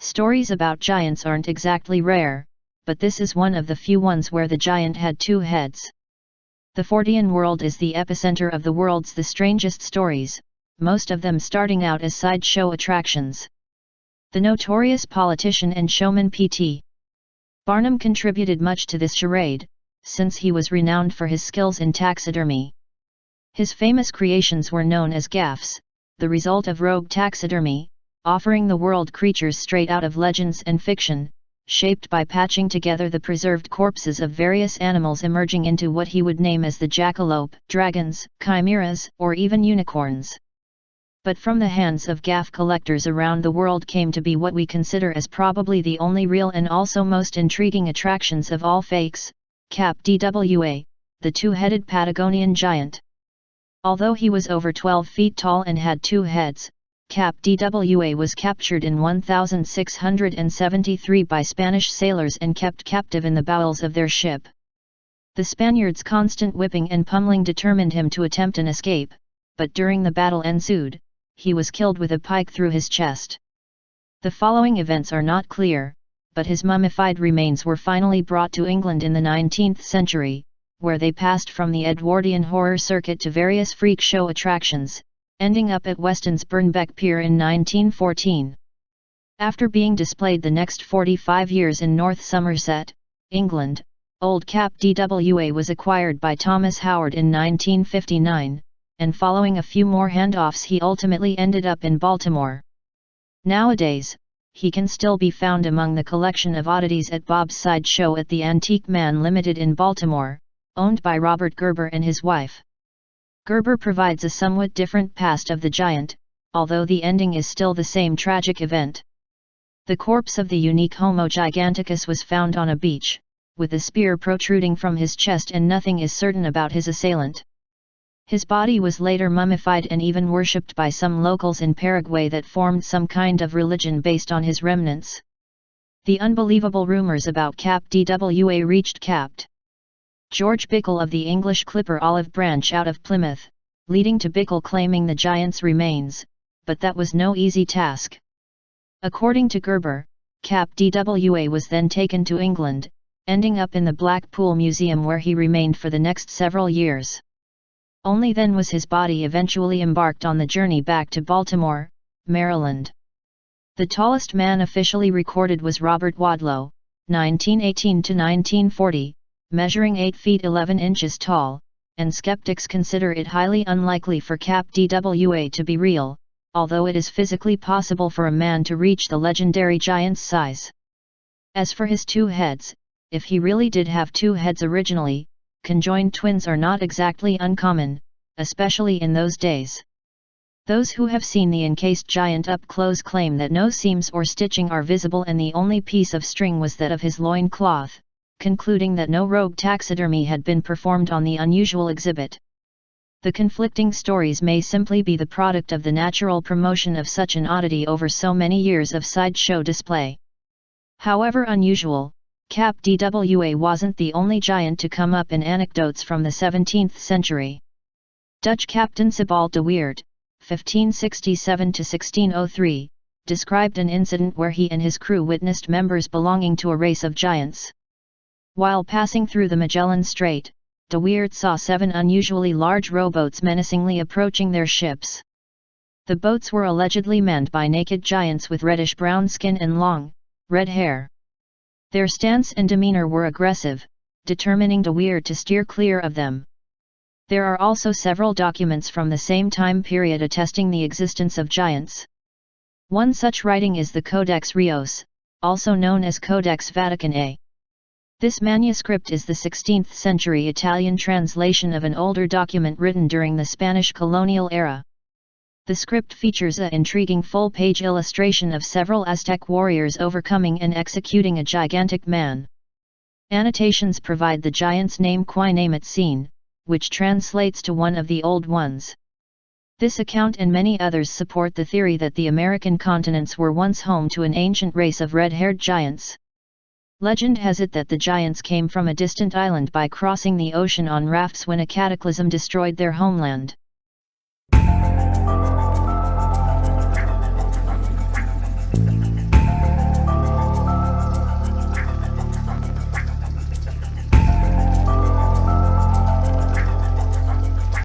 Stories about giants aren't exactly rare, but this is one of the few ones where the giant had two heads. The Fortean world is the epicenter of the world's the strangest stories, most of them starting out as sideshow attractions. The notorious politician and showman P.T. Barnum contributed much to this charade, since he was renowned for his skills in taxidermy. His famous creations were known as gaffs, the result of rogue taxidermy, offering the world creatures straight out of legends and fiction, shaped by patching together the preserved corpses of various animals emerging into what he would name as the jackalope, dragons, chimeras, or even unicorns. But from the hands of gaff collectors around the world came to be what we consider as probably the only real and also most intriguing attractions of all fakes, Kap Dwa, the two-headed Patagonian giant. Although he was over 12 feet tall and had two heads, Kap Dwa was captured in 1673 by Spanish sailors and kept captive in the bowels of their ship. The Spaniards' constant whipping and pummeling determined him to attempt an escape, but during the battle ensued, he was killed with a pike through his chest. The following events are not clear, but his mummified remains were finally brought to England in the 19th century, where they passed from the Edwardian horror circuit to various freak show attractions, ending up at Weston's Burnbeck Pier in 1914. After being displayed the next 45 years in North Somerset, England, old Kap Dwa was acquired by Thomas Howard in 1959, and following a few more handoffs he ultimately ended up in Baltimore. Nowadays, he can still be found among the collection of oddities at Bob's Sideshow at the Antique Man Limited in Baltimore, owned by Robert Gerber and his wife. Gerber provides a somewhat different past of the giant, although the ending is still the same tragic event. The corpse of the unique Homo giganticus was found on a beach, with a spear protruding from his chest, and nothing is certain about his assailant. His body was later mummified and even worshipped by some locals in Paraguay that formed some kind of religion based on his remnants. The unbelievable rumors about Kap Dwa reached Capt. George Bickle of the English Clipper Olive Branch out of Plymouth, leading to Bickle claiming the giant's remains, but that was no easy task. According to Gerber, Kap Dwa was then taken to England, ending up in the Blackpool Museum where he remained for the next several years. Only then was his body eventually embarked on the journey back to Baltimore, Maryland. The tallest man officially recorded was Robert Wadlow, 1918 to 1940, measuring 8 feet 11 inches tall, and skeptics consider it highly unlikely for Kap Dwa to be real, although it is physically possible for a man to reach the legendary giant's size. As for his two heads, if he really did have two heads originally, conjoined twins are not exactly uncommon, especially in those days. Those who have seen the encased giant up close claim that no seams or stitching are visible and the only piece of string was that of his loin cloth, concluding that no rogue taxidermy had been performed on the unusual exhibit. The conflicting stories may simply be the product of the natural promotion of such an oddity over so many years of sideshow display. However unusual, Kap Dwa wasn't the only giant to come up in anecdotes from the 17th century. Dutch Captain Sebald de Weert, 1567–1603, described an incident where he and his crew witnessed members belonging to a race of giants. While passing through the Magellan Strait, de Weert saw 7 unusually large rowboats menacingly approaching their ships. The boats were allegedly manned by naked giants with reddish-brown skin and long, red hair. Their stance and demeanor were aggressive, determining de Weert to steer clear of them. There are also several documents from the same time period attesting the existence of giants. One such writing is the Codex Rios, also known as Codex Vatican A. This manuscript is the 16th century Italian translation of an older document written during the Spanish colonial era. The script features an intriguing full-page illustration of several Aztec warriors overcoming and executing a gigantic man. Annotations provide the giant's name Quinametzin, which translates to one of the old ones. This account and many others support the theory that the American continents were once home to an ancient race of red-haired giants. Legend has it that the giants came from a distant island by crossing the ocean on rafts when a cataclysm destroyed their homeland.